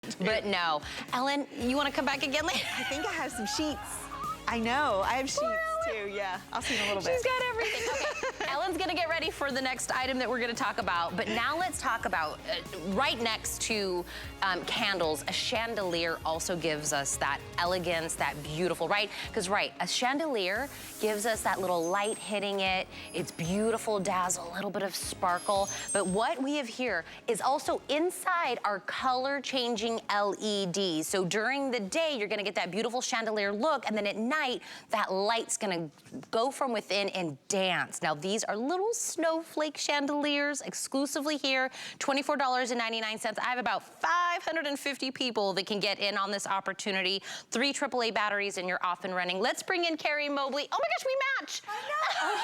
But no. Ellen, you want to come back again later? I think I have some sheets. I know, I have sheets too, yeah. I'll see in a little bit. She's got everything. Okay, Ellen's gonna get ready for the next item that we're gonna talk about, but now let's talk about, right next to candles, a chandelier also gives us that elegance, that beautiful, right? Because a chandelier gives us that little light hitting it, it's beautiful, dazzle, a little bit of sparkle, but what we have here is also inside our color-changing LEDs. So during the day, you're gonna get that beautiful chandelier look, and then at night, that light's gonna go from within and dance. Now these are little snowflake chandeliers exclusively here, $24.99. I have about 550 people that can get in on this opportunity. 3 AAA batteries and you're off and running. Let's bring in Carrie Mobley. Oh my gosh, we match. I know.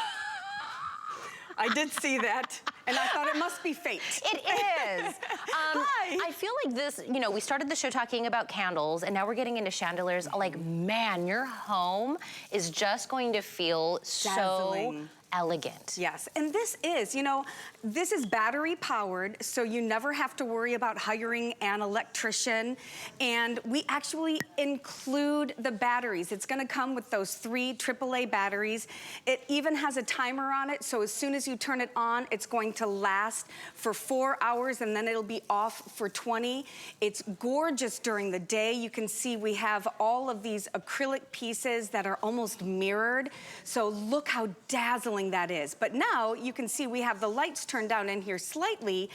I did see that, and I thought it must be fate. It is. Hi. I feel like this, you know, we started the show talking about candles, and now we're getting into chandeliers. Like, man, your home is just going to feel Dazzling. so elegant. Yes, and this is, you know, this is battery powered, so you never have to worry about hiring an electrician. And we actually include the batteries. It's gonna come with those 3 AAA batteries. It even has a timer on it, so as soon as you turn it on, it's going to last for 4 hours, and then it'll be off for 20. It's gorgeous during the day. You can see we have all of these acrylic pieces that are almost mirrored. So look how dazzling that is. But now you can see we have the lights turned down in here slightly.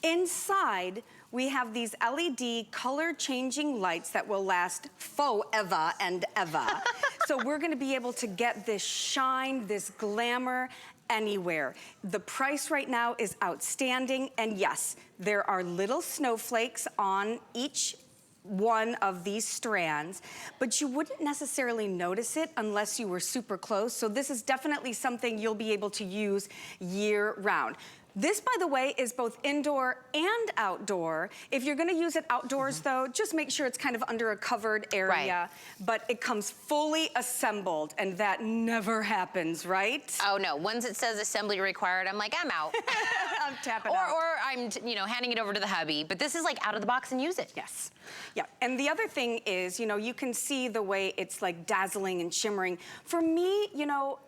Inside, we have these LED color changing lights that will last forever and ever. So we're gonna be able to get this shine, this glamour anywhere. The price right now is outstanding, and yes, there are little snowflakes on each one of these strands, but you wouldn't necessarily notice it unless you were super close. So this is definitely something you'll be able to use year round. This, by the way, is both indoor and outdoor. If you're gonna use it outdoors though, just make sure it's kind of under a covered area, but it comes fully assembled, and that never happens, right? Oh no, once it says assembly required, I'm like, I'm out. I'm tapping out. Or I'm, you know, handing it over to the hubby, but this is like out of the box and use it. Yes. Yeah, and the other thing is, you know, you can see the way it's like dazzling and shimmering. For me, you know,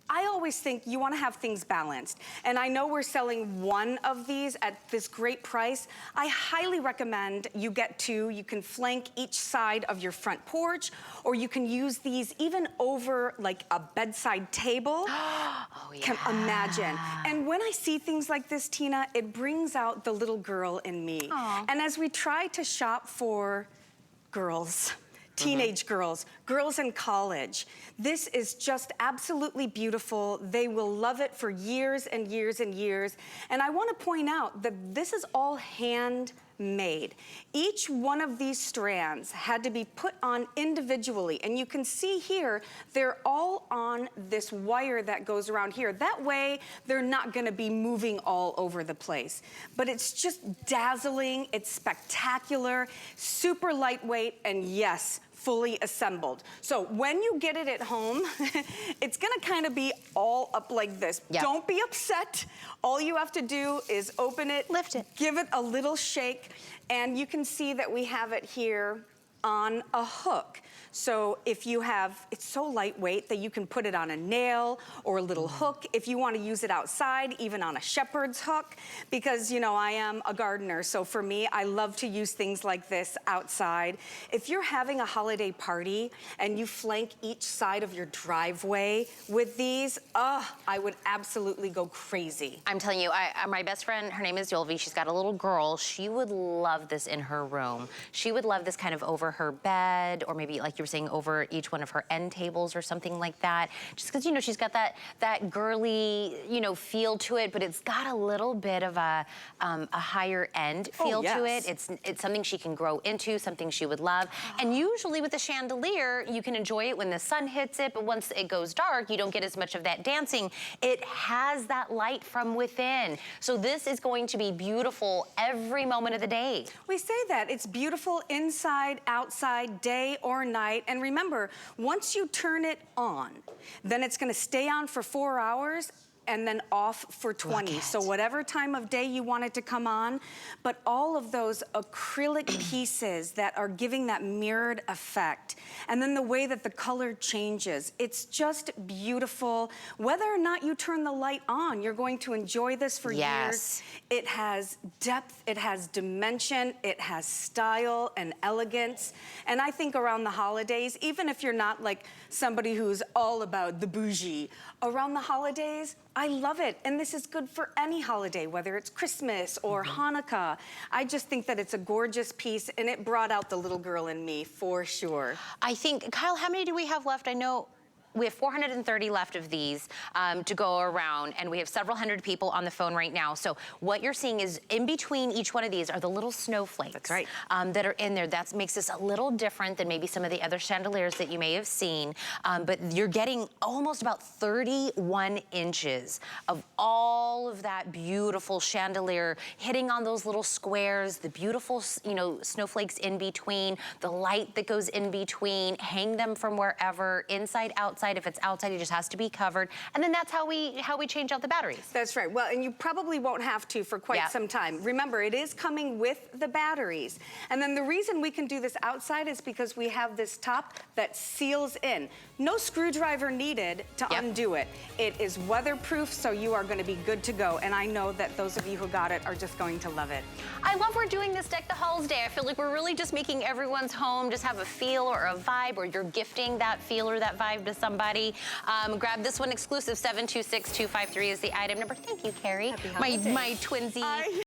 I always think you want to have things balanced. And I know we're selling one of these at this great price. I highly recommend you get 2. You can flank each side of your front porch, or you can use these even over like a bedside table. Oh yeah. Can imagine. And when I see things like this, Tina, it brings out the little girl in me. Aww. And as we try to shop for girls, teenage girls, girls in college. This is just absolutely beautiful. They will love it for years and years and years. And I want to point out that this is all handmade. Each one of these strands had to be put on individually. And you can see here, they're all on this wire that goes around here. That way, they're not gonna be moving all over the place. But it's just dazzling, it's spectacular, super lightweight, and yes, fully assembled. So when you get it at home, it's gonna kind of be all up like this. Yep. Don't be upset. All you have to do is open it, lift it, give it a little shake, and you can see that we have it here on a hook. So if you have, it's so lightweight that you can put it on a nail or a little hook. If you want to use it outside, even on a shepherd's hook, because you know, I am a gardener. So for me, I love to use things like this outside. If you're having a holiday party and you flank each side of your driveway with these, I would absolutely go crazy. I'm telling you, my best friend, her name is Yolvi. She's got a little girl. She would love this in her room. She would love this kind of over her bed, or maybe like you were saying, over each one of her end tables or something like that. Just because, you know, she's got that girly, you know, feel to it, but it's got a little bit of a higher end feel to it. It's something she can grow into, something she would love. And usually with a chandelier, you can enjoy it when the sun hits it, but once it goes dark, you don't get as much of that dancing. It has that light from within. So this is going to be beautiful every moment of the day. We say that. It's beautiful inside, outside, day or night. And remember, once you turn it on, then it's gonna stay on for 4 hours. and then off for 20. So whatever time of day you want it to come on, but all of those acrylic pieces that are giving that mirrored effect, and then the way that the color changes, it's just beautiful. Whether or not you turn the light on, you're going to enjoy this for years. It has depth, it has dimension, it has style and elegance. And I think around the holidays, even if you're not like somebody who's all about the bougie, around the holidays, I love it. And this is good for any holiday, whether it's Christmas or Hanukkah. I just think that it's a gorgeous piece, and it brought out the little girl in me for sure. I think, Kyle, how many do we have left? I know we have 430 left of these to go around, and we have several hundred people on the phone right now. So what you're seeing is in between each one of these are the little snowflakes. That's right. That are in there. That makes this a little different than maybe some of the other chandeliers that you may have seen. But you're getting almost about 31 inches of all of that beautiful chandelier hitting on those little squares, the beautiful, you know, snowflakes in between, the light that goes in between, hang them from wherever, inside, outside. If it's outside, it just has to be covered. And then that's how we change out the batteries. That's right. Well, and you probably won't have to for quite some time. Remember, it is coming with the batteries. And then the reason we can do this outside is because we have this top that seals in. No screwdriver needed to undo it. It is weatherproof, so you are going to be good to go. And I know that those of you who got it are just going to love it. I love we're doing this Deck the Halls Day. I feel like we're really just making everyone's home just have a feel or a vibe, or you're gifting that feel or that vibe to somebody. Grab this one exclusive. 726-253 is the item number. Thank you, Carrie. Happy holidays. My twinsy.